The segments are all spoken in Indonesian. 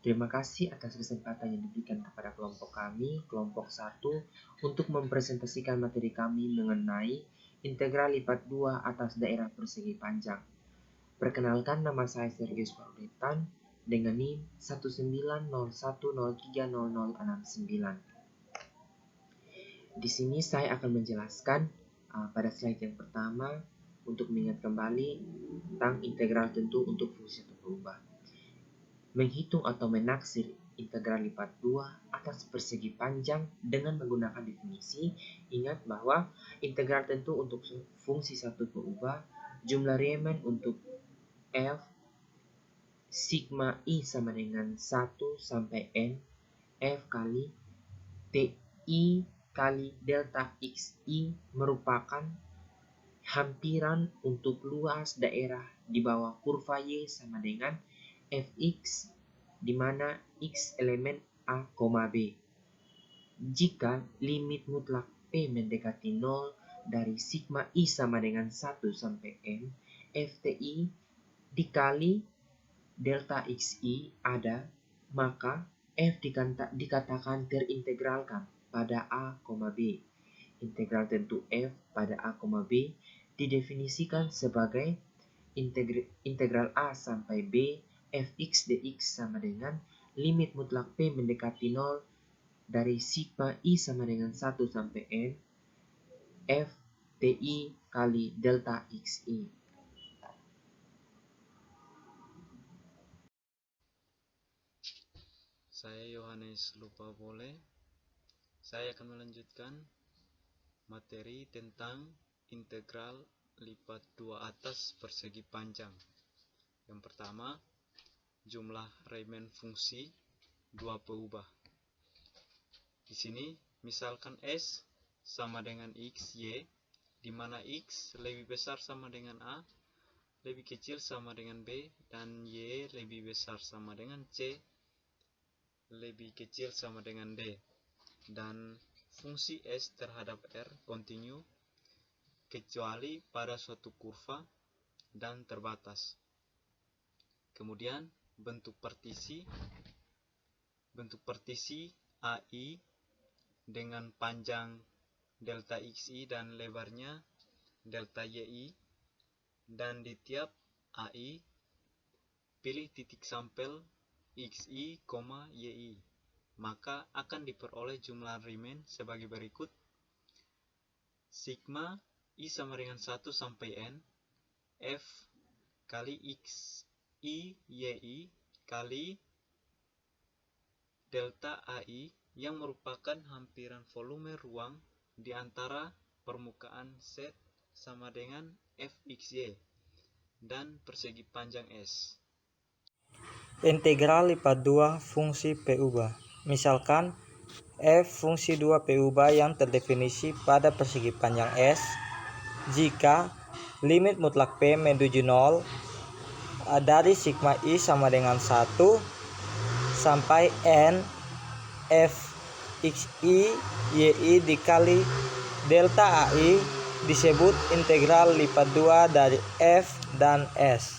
Terima kasih atas kesempatan yang diberikan kepada kelompok kami, kelompok 1, untuk mempresentasikan materi kami mengenai integral lipat 2 atas daerah persegi panjang. Perkenalkan, nama saya Sergius Paulitan dengan NIM 19010300069. Di sini saya akan menjelaskan pada slide yang pertama untuk mengingat kembali tentang integral tentu untuk fungsi satu berubah. Menghitung atau menaksir integral lipat 2 atas persegi panjang dengan menggunakan definisi, ingat bahwa integral tentu untuk fungsi satu berubah, jumlah Riemann untuk f sigma i sama dengan 1 sampai n f kali ti kali delta xi merupakan hampiran untuk luas daerah di bawah kurva y sama dengan fx, di mana x elemen a, b. Jika limit mutlak p mendekati 0 dari sigma i sama dengan 1 sampai n, fti dikali delta xi ada, maka f dikatakan terintegralkan pada a, b. Integral tentu f pada a, b didefinisikan sebagai integral a sampai b fx dx sama dengan limit mutlak p mendekati 0 dari sigma i sama dengan 1 sampai n f ti kali delta xi. Saya Yohanes Lupa Boleh. Saya akan melanjutkan materi tentang integral lipat 2 atas persegi panjang. Yang pertama, jumlah Riemann fungsi 2 berubah. Di sini misalkan S sama dengan x, y, di mana x lebih besar sama dengan a, lebih kecil sama dengan b, dan y lebih besar sama dengan c, lebih kecil sama dengan d. Dan fungsi S terhadap R kontinu kecuali pada suatu kurva dan terbatas. Kemudian bentuk partisi AI dengan panjang delta xi dan lebarnya delta yi, dan di tiap AI pilih titik sampel xi, yi, maka akan diperoleh jumlah Riemann sebagai berikut: sigma i sama dengan 1 sampai n f kali xi yi kali delta ai yang merupakan hampiran volume ruang di antara permukaan Z sama dengan fxy dan persegi panjang S. Integral lipat 2 fungsi P ubah. Misalkan f fungsi 2 P ubah yang terdefinisi pada persegi panjang S jika limit mutlak P menuju 0 dari sigma i sama dengan 1 sampai n f xi yi dikali delta ai disebut integral lipat 2 dari f dan s.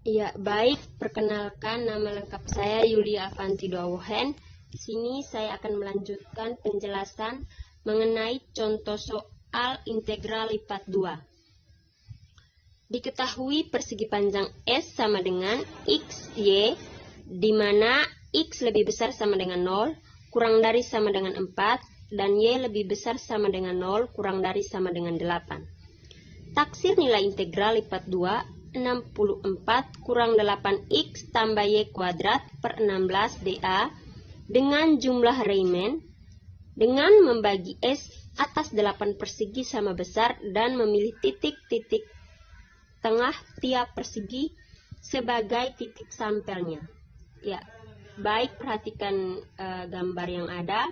Ya, baik. Perkenalkan, nama lengkap saya Yulia Avanti Duawohen. Di sini saya akan melanjutkan penjelasan mengenai contoh soal integral lipat 2. Diketahui persegi panjang S sama dengan x, y, di mana x lebih besar sama dengan 0, kurang dari sama dengan 4, dan y lebih besar sama dengan 0, kurang dari sama dengan 8. Taksir nilai integral lipat 2 64 kurang 8x tambah y kuadrat per 16 dA dengan jumlah Riemann dengan membagi S atas 8 persegi sama besar dan memilih titik-titik tengah tiap persegi sebagai titik sampelnya. Ya, baik, perhatikan gambar yang ada.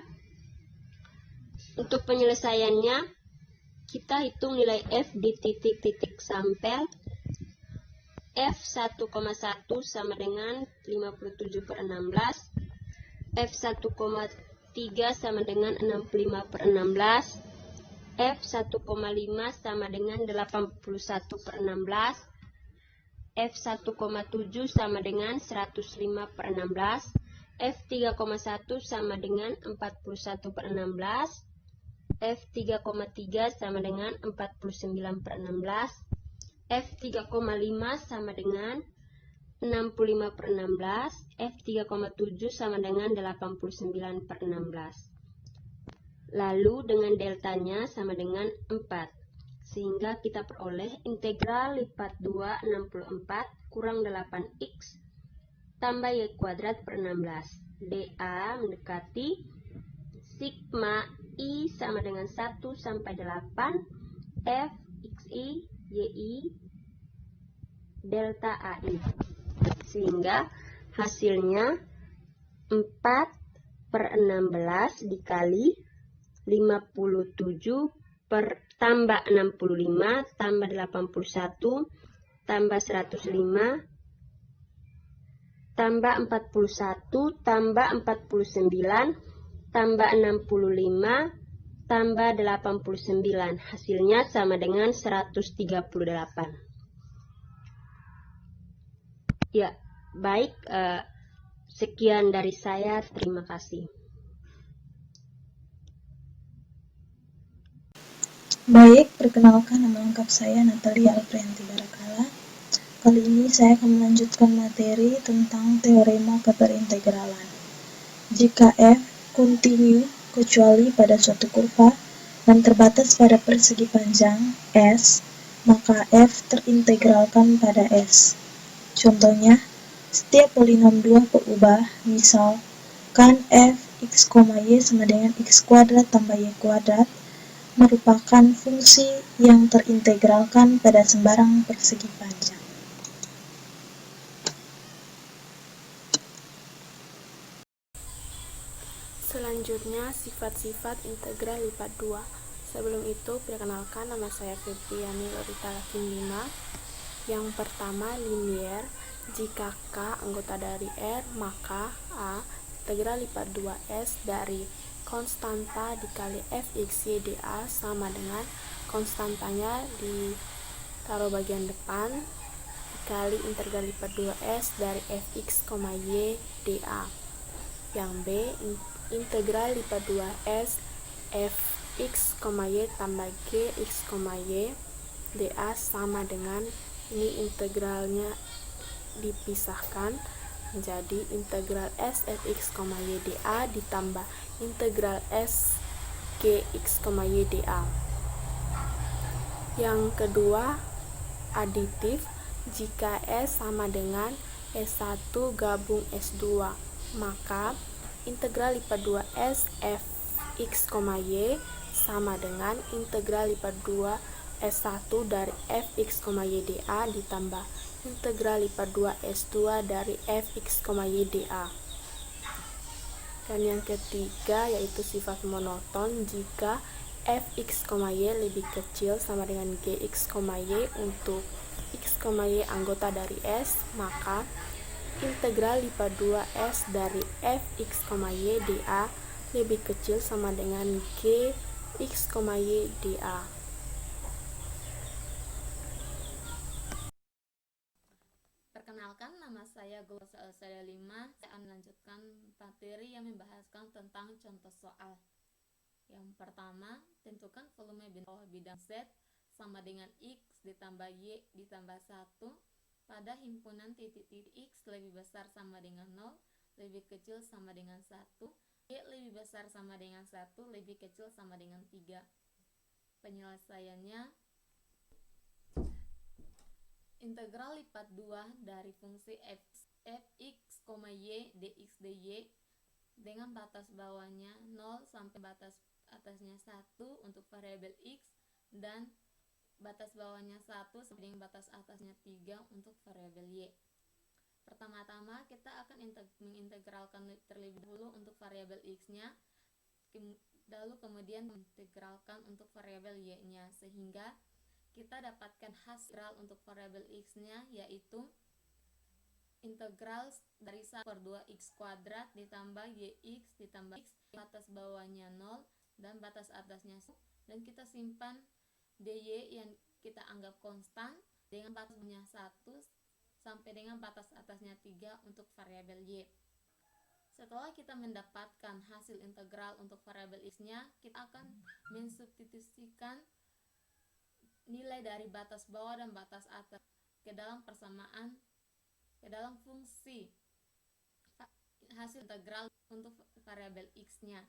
Untuk penyelesaiannya, kita hitung nilai F di titik-titik sampel. F 1,1 sama dengan 57 per 16, F 1,3 sama dengan 65 per 16, F 1,5 sama dengan 81 per 16, F1,7 sama dengan 105/16, F3,1 sama dengan 41/16, F3,3 sama dengan 49/16, F3,5 sama dengan 65/16, F3,7 sama dengan 89/16. Lalu dengan deltanya sama dengan 4. Sehingga kita peroleh integral lipat 2 64 kurang 8x tambah y kuadrat per 16. dA mendekati sigma I sama dengan 1 sampai 8 F xi yi delta AI. Sehingga hasilnya 4/16 dikali 57 tambah 65 tambah 81 tambah 105 tambah 41 tambah 49 tambah 65 tambah 89. Hasilnya sama dengan 138. Ya, baik. Sekian dari saya. Terima kasih. Baik, perkenalkan nama lengkap saya Natalia Alprianti Barakala. Kali ini saya akan melanjutkan materi tentang teorema keberintegralan. Jika F kontinu kecuali pada suatu kurva dan terbatas pada persegi panjang S, maka F terintegralkan pada S. Contohnya, setiap polinom 2 berubah, misalkan f x, y sama dengan x kuadrat tambah y kuadrat, merupakan fungsi yang terintegralkan pada sembarang persegi panjang. Selanjutnya, sifat-sifat integral lipat 2. Sebelum itu, perkenalkan, nama saya Febriani Lorita Lakin 5. Yang pertama, linier. Jika K anggota dari R, maka A integral lipat 2S dari konstanta dikali fx y dA sama dengan konstantanya ditaruh bagian depan dikali integral lipat 2S dari fx, y dA. Yang B, integral lipat 2S fx, y tambah gx, y dA sama dengan, ini integralnya dipisahkan menjadi integral S fx, y dA ditambah integral S gx, y dA. Yang kedua, aditif. Jika S sama dengan S1 gabung S2, maka integral lipat 2S fx, y sama dengan integral lipat 2 S1 dari fx, y dA ditambah integral lipat 2 S2 dari fx, y dA. Dan yang ketiga yaitu sifat monoton. Jika fx, y lebih kecil sama dengan gx, y untuk x, y anggota dari S, maka integral lipat 2S dari fx, y dA lebih kecil sama dengan gx, y dA. Perkenalkan, nama saya Glosa Elsadia 5. Saya akan melanjutkan materi yang membahaskan tentang contoh soal. Yang pertama, tentukan volume bidang Z sama dengan X ditambah Y ditambah 1 pada himpunan titik-titik X lebih besar sama dengan 0, lebih kecil sama dengan 1, Y lebih besar sama dengan 1, lebih kecil sama dengan 3. Penyelesaiannya, integral lipat 2 dari fungsi fx, y dx dy dengan batas bawahnya 0 sampai batas atasnya 1 untuk variabel x dan batas bawahnya 1 sampai dengan batas atasnya 3 untuk variabel y. Pertama-tama kita akan mengintegralkan terlebih dahulu untuk variabel x-nya, lalu kemudian mengintegralkan untuk variabel y-nya, sehingga kita dapatkan hasil untuk variabel x-nya yaitu integral dari 1/2 x kuadrat ditambah yx ditambah x, batas bawahnya 0 dan batas atasnya 1, dan kita simpan dy yang kita anggap konstan dengan batasnya 1 sampai dengan batas atasnya 3 untuk variabel y. Setelah kita mendapatkan hasil integral untuk variabel x-nya, kita akan mensubstitusikan nilai dari batas bawah dan batas atas ke dalam persamaan, ke dalam fungsi hasil integral untuk variabel x-nya,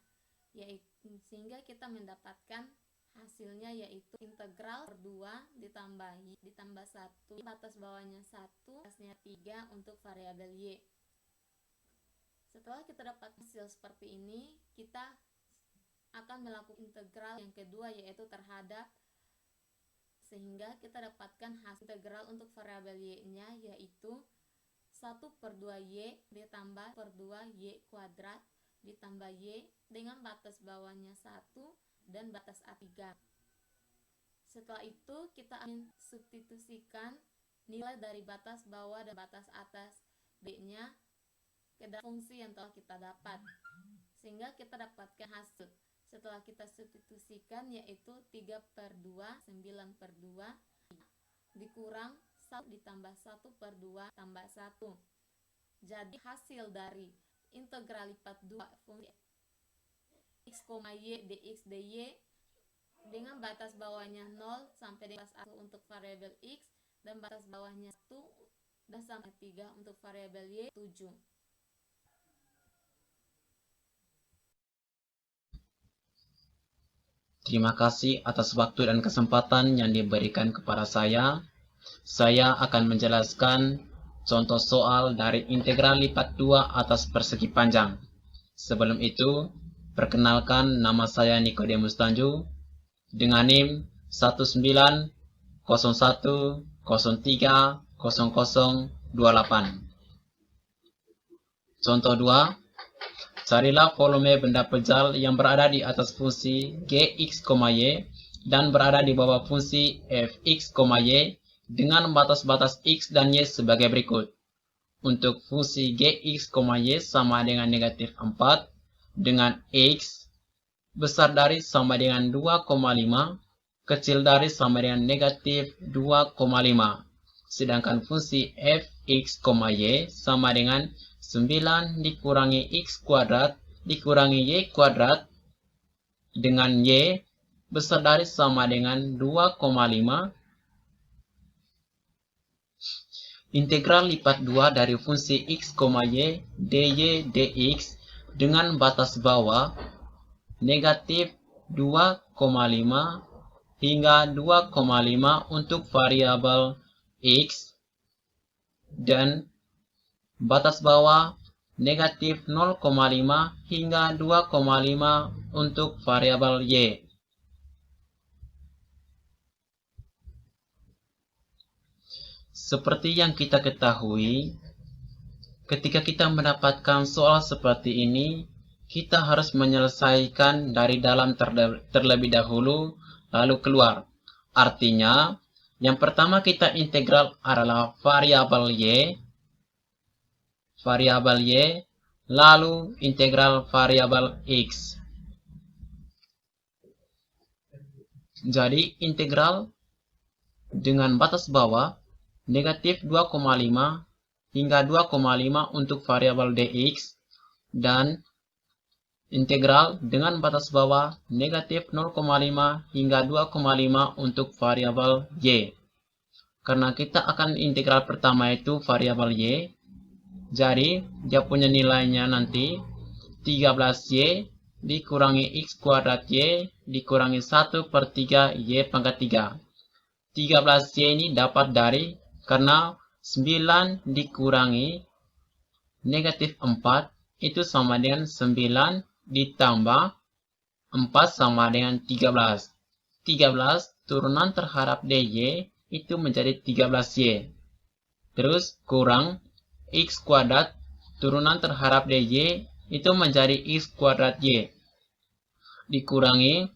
yaitu sehingga kita mendapatkan hasilnya yaitu integral per 2 ditambah 1, batas bawahnya 1, atasnya 3 untuk variabel y. Setelah kita dapat hasil seperti ini, kita akan melakukan integral yang kedua yaitu terhadap, sehingga kita dapatkan hasil integral untuk variabel y-nya yaitu 1/2y ditambah per 2y kuadrat ditambah y dengan batas bawahnya 1 dan batas A3. Setelah itu kita akan substitusikan nilai dari batas bawah dan batas atas b-nya ke dalam fungsi yang telah kita dapat, sehingga kita dapatkan hasil setelah kita substitusikan yaitu 3/2 9/2 dikurang 1 ditambah 1/2 tambah 1. Jadi hasil dari integral lipat 2 fungsi x, y dx dy dengan batas bawahnya 0 sampai dengan batas 1 untuk variabel x dan batas bawahnya 1 dan sampai 3 untuk variabel y 7. Terima kasih atas waktu dan kesempatan yang diberikan kepada saya. Saya akan menjelaskan contoh soal dari integral lipat 2 atas persegi panjang. Sebelum itu, perkenalkan nama saya Nikodemus Tanju dengan NIM 1901030028. Contoh 2. Carilah volume benda pejal yang berada di atas fungsi gx, y dan berada di bawah fungsi fx, y dengan batas-batas x dan y sebagai berikut. Untuk fungsi gx, y sama dengan negatif 4 dengan x besar dari sama dengan 2,5 kecil dari sama dengan negatif 2,5. Sedangkan fungsi fx, y sama dengan 9 dikurangi x kuadrat dikurangi y kuadrat dengan y besar dari sama dengan 2,5. Integral lipat 2 dari fungsi x, y dy dx dengan batas bawah negatif 2,5 hingga 2,5 untuk variabel x dan batas bawah negatif 0,5 hingga 2,5 untuk variabel y. Seperti yang kita ketahui, ketika kita mendapatkan soal seperti ini, kita harus menyelesaikan dari dalam terlebih dahulu, lalu keluar. Artinya, yang pertama kita integral adalah variabel y, lalu integral variabel x. Jadi integral dengan batas bawah negatif 2,5 hingga 2,5 untuk variabel dx dan integral dengan batas bawah negatif 0,5 hingga 2,5 untuk variabel y. Karena kita akan integral pertama itu variabel y, jadi dia punya nilainya nanti 13y dikurangi x kuadrat y dikurangi 1/3 y pangkat 3. 13y ini dapat dari, karena 9 dikurangi negatif 4 itu sama dengan 9 ditambah 4 sama dengan 13. 13 turunan terhadap dy itu menjadi 13y. Terus kurang x kuadrat turunan terhadap dy itu menjadi x kuadrat y. Dikurangi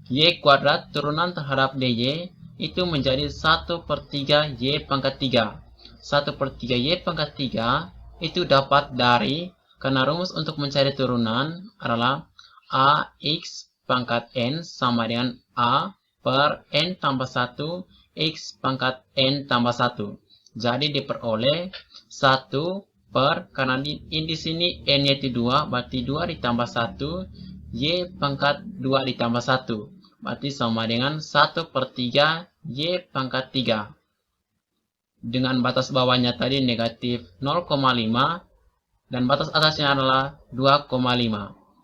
y kuadrat turunan terhadap dy itu menjadi 1/3 y pangkat 3. 1/3 y pangkat 3 itu dapat dari, karena rumus untuk mencari turunan adalah ax pangkat n sama dengan a per n tambah 1 x pangkat n tambah 1. Jadi diperoleh 1 per, karena di sini n-nya itu 2, berarti 2 ditambah 1, y pangkat 2 ditambah 1. Berarti sama dengan 1 per 3, y pangkat 3. Dengan batas bawahnya tadi negatif 0,5, dan batas atasnya adalah 2,5,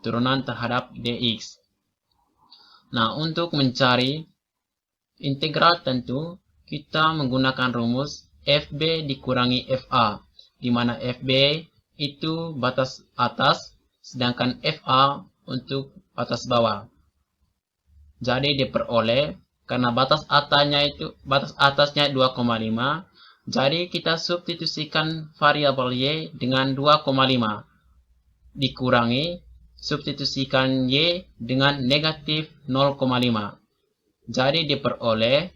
turunan terhadap dx. Nah, untuk mencari integral tentu, kita menggunakan rumus FB dikurangi FA, di mana FB itu batas atas, sedangkan FA untuk batas bawah. Jadi diperoleh, karena batas atasnya 2,5, jadi kita substitusikan variabel y dengan 2,5, dikurangi substitusikan y dengan negatif 0,5. Jadi diperoleh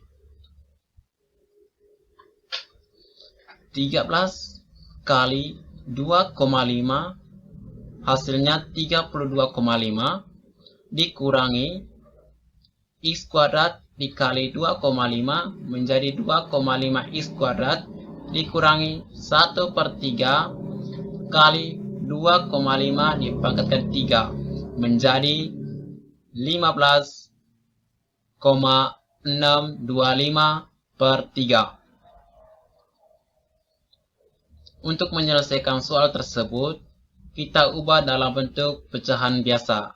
13 kali 2,5, hasilnya 32,5, dikurangi x kuadrat dikali 2,5 menjadi 2,5 x kuadrat, dikurangi 1 per 3 kali 2,5 dipangkatkan 3 menjadi 15,625 per 3. Untuk menyelesaikan soal tersebut, kita ubah dalam bentuk pecahan biasa.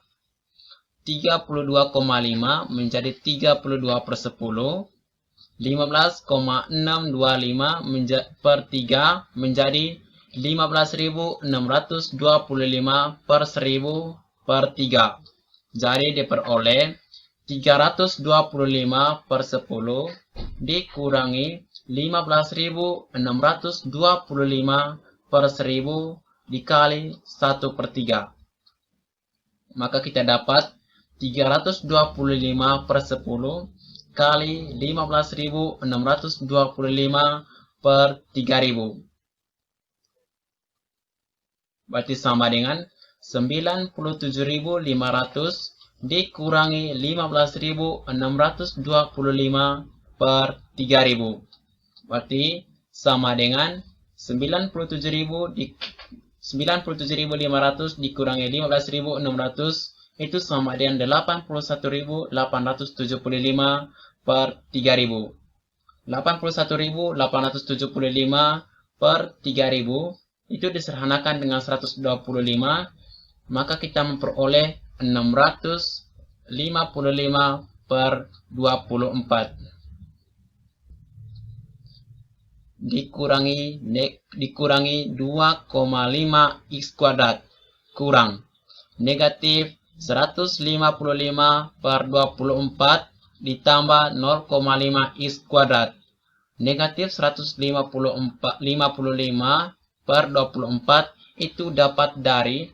32,5 menjadi 32 per 10, 15,625 per 3 menjadi 15.625 per 1000 per 3. Jadi diperoleh 325 per 10 dikurangi 15.625 per 1000 dikali 1 per 3. Maka kita dapat 325 per 10 kali 15.625 per 3000. Berarti sama dengan 97.500 dikurangi 15.625 per 3000. Berarti sama dengan 97.500 dikurangi 15.600 itu sama dengan 81.875 per 3000. 81.875 per 3000 itu disederhanakan dengan 125, maka kita memperoleh 655 per 24. Dikurangi 2,5 x kuadrat kurang negatif 155 per 24 ditambah 0,5 x kuadrat. Negatif 155 per 24 itu dapat dari,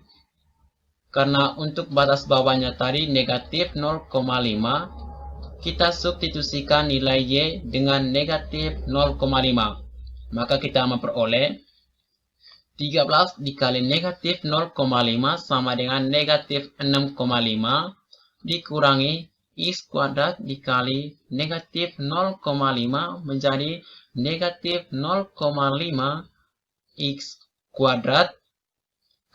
karena untuk batas bawahnya tadi negatif 0,5, kita substitusikan nilai y dengan negatif 0,5. Maka kita memperoleh 13 dikali negatif 0,5 sama dengan negatif 6,5 dikurangi x kuadrat dikali negatif 0,5 menjadi negatif 0,5 x kuadrat.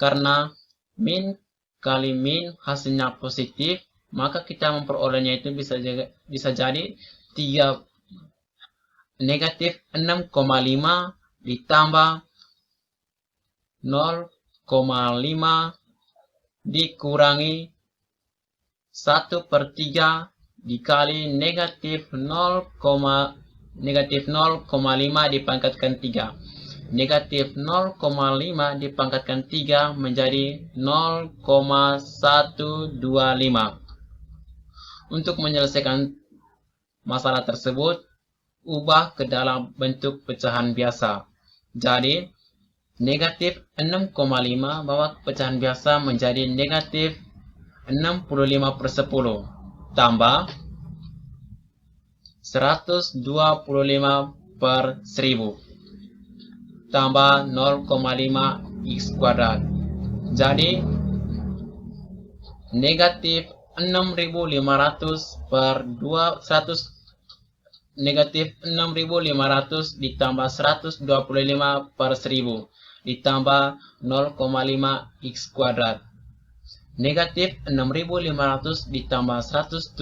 Karena min kali min hasilnya positif, maka kita memperolehnya itu bisa jadi 3 negatif 6,5 ditambah 0,5 dikurangi 1 per 3 dikali negatif 0,5 dipangkatkan 3. Negatif 0,5 dipangkatkan 3 menjadi 0,125. Untuk menyelesaikan masalah tersebut, ubah ke dalam bentuk pecahan biasa. Jadi, negatif 6,5 bawa ke pecahan biasa menjadi negatif 65 per 10 tambah 125 per 1000 tambah 0,5 x kuadrat. Jadi negatif 6.500 per 200 negatif 6.500 ditambah 125 per 1000 ditambah 0,5 X kuadrat. Negatif 6.500 ditambah 125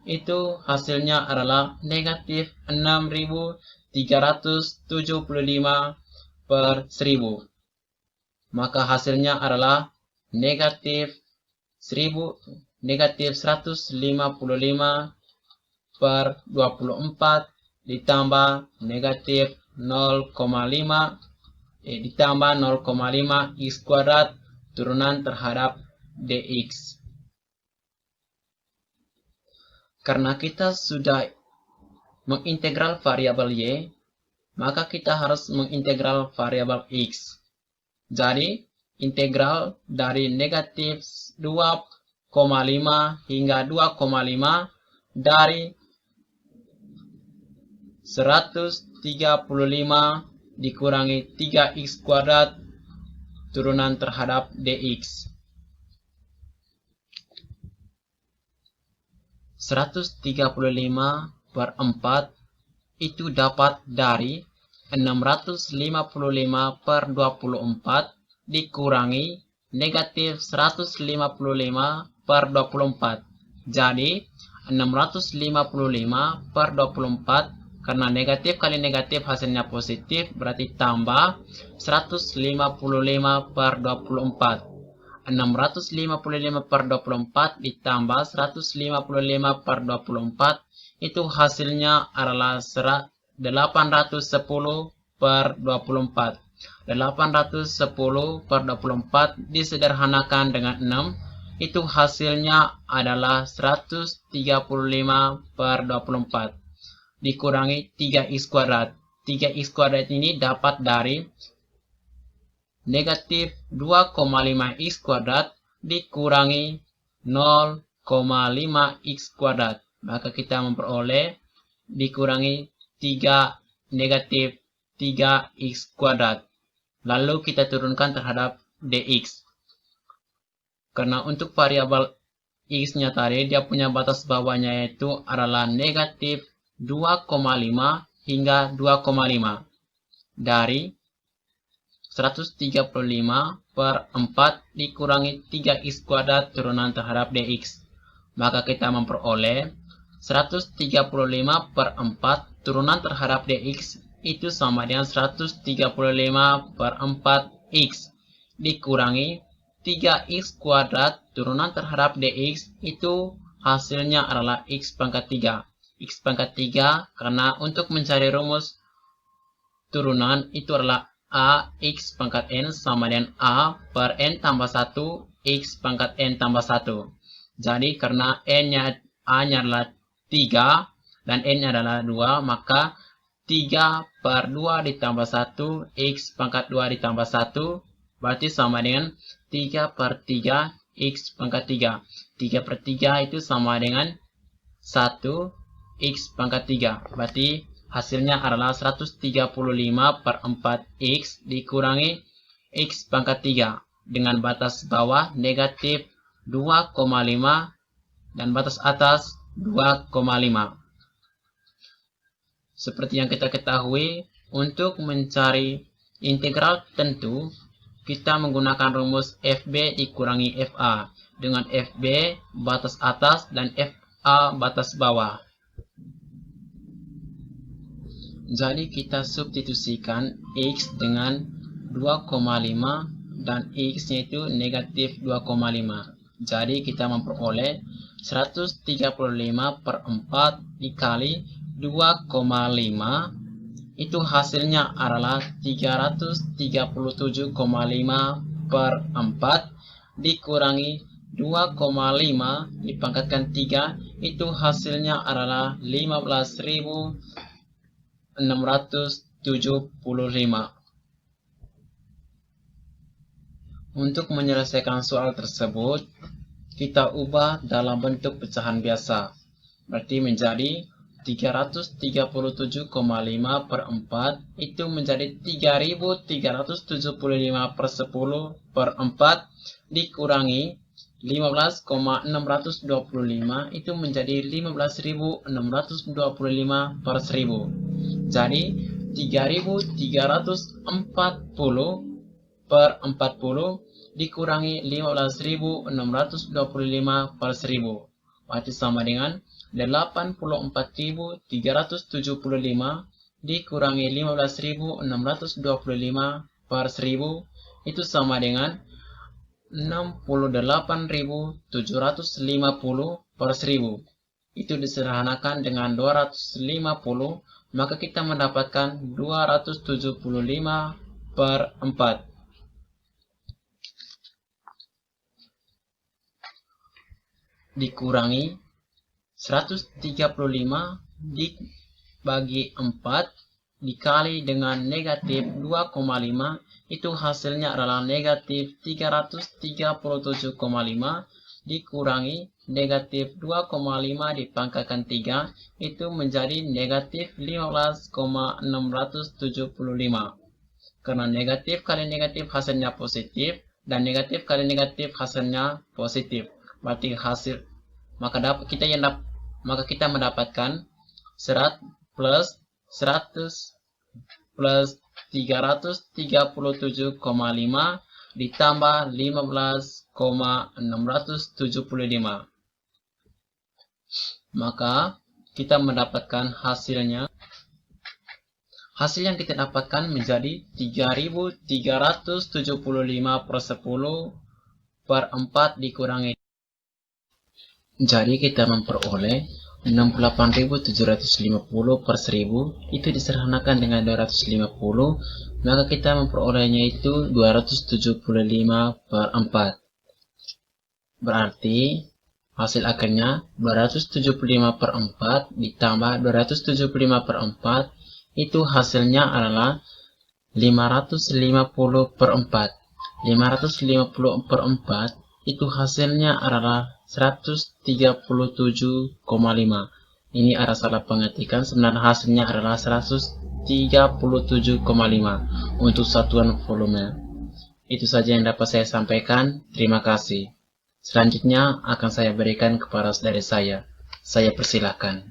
itu hasilnya adalah negatif 6.375 per 1000. Maka hasilnya adalah negatif 155 per 24 ditambah negatif 0,5 ditambah 0,5 X kuadrat turunan terhadap dx. Karena kita sudah mengintegral variabel y, maka kita harus mengintegral variabel x. Jadi, integral dari negatif 2,5 hingga 2,5 dari 135 dikurangi 3x kuadrat turunan terhadap dx. 135 per 4 itu dapat dari 655 per 24 dikurangi negatif 155 per 24. Jadi, 655 per 24 karena negatif kali negatif hasilnya positif, berarti tambah 155 per 24. 655 per 24 ditambah 155 per 24, itu hasilnya adalah 810 per 24. 810 per 24 disederhanakan dengan 6, itu hasilnya adalah 135 per 24. Dikurangi 3x kuadrat. 3x kuadrat ini dapat dari negatif 2,5x kuadrat dikurangi 0,5x kuadrat. Maka kita memperoleh dikurangi 3 negatif 3x kuadrat. Lalu kita turunkan terhadap dx. Karena untuk variabel x-nya tadi, dia punya batas bawahnya yaitu adalah negatif 2,5 hingga 2,5 dari 135 per 4 dikurangi 3x kuadrat turunan terhadap dx. Maka kita memperoleh 135 per 4 turunan terhadap dx itu sama dengan 135 per 4x dikurangi 3x kuadrat turunan terhadap dx, itu hasilnya adalah x pangkat 3. X pangkat 3 karena untuk mencari rumus turunan itu adalah a x pangkat n sama dengan a per n tambah 1 x pangkat n tambah 1. Jadi karena a-nya adalah 3 dan n-nya adalah 2, maka 3 per 2 ditambah 1 x pangkat 2 ditambah 1 berarti sama dengan 3 per 3 x pangkat 3. 3 per 3 itu sama dengan 1 x pangkat 3. Berarti hasilnya adalah 135 per 4x dikurangi x pangkat 3 dengan batas bawah negatif 2,5 dan batas atas 2,5. Seperti yang kita ketahui, untuk mencari integral tentu, kita menggunakan rumus FB dikurangi FA dengan FB batas atas dan FA batas bawah. Jadi kita substitusikan X dengan 2,5 dan X-nya itu negatif 2,5. Jadi kita memperoleh 135 per 4 dikali 2,5. Itu hasilnya adalah 337,5 per 4 dikurangi 2,5 dipangkatkan 3. Itu hasilnya adalah 15.675. Untuk menyelesaikan soal tersebut, kita ubah dalam bentuk pecahan biasa. Berarti menjadi 337,5 per 4 itu menjadi 3.375 per 10 per 4 dikurangi 15,625 itu menjadi 15.625 per 1000. Jadi 3.340 per 40 dikurangi 15.625 per 1000. Berarti sama dengan 84.375 dikurangi 15.625 per 1000 itu sama dengan 68.750 per 1000. Itu disederhanakan dengan 250, maka kita mendapatkan 275 per 4. Dikurangi 135 dibagi 4 dikali dengan negatif 2,5, itu hasilnya adalah negatif 337,5 dikurangi negatif 2,5 dipangkatkan 3, itu menjadi negatif 15,675. Karena negatif kali negatif hasilnya positif, dan negatif kali negatif hasilnya positif. Berarti hasil maka kita mendapatkan 100 plus 100 plus 337,5 ditambah 15,675. Maka kita mendapatkan hasil yang kita dapatkan menjadi 3.375 per 10 per 4 dikurangi. Jadi kita memperoleh 68.750 per 1000 itu disederhanakan dengan 250, maka kita memperolehnya itu 275 per 4. Berarti hasil akhirnya 275 per 4 ditambah 275 per 4 itu hasilnya adalah 550 per 4. 550 per 4 itu hasilnya adalah 137,5. Ini ada salah pengetikan, sebenarnya hasilnya adalah 137,5 untuk satuan volume. Itu saja yang dapat saya sampaikan. Terima kasih. Selanjutnya akan saya berikan kepada saudara saya. Saya persilahkan.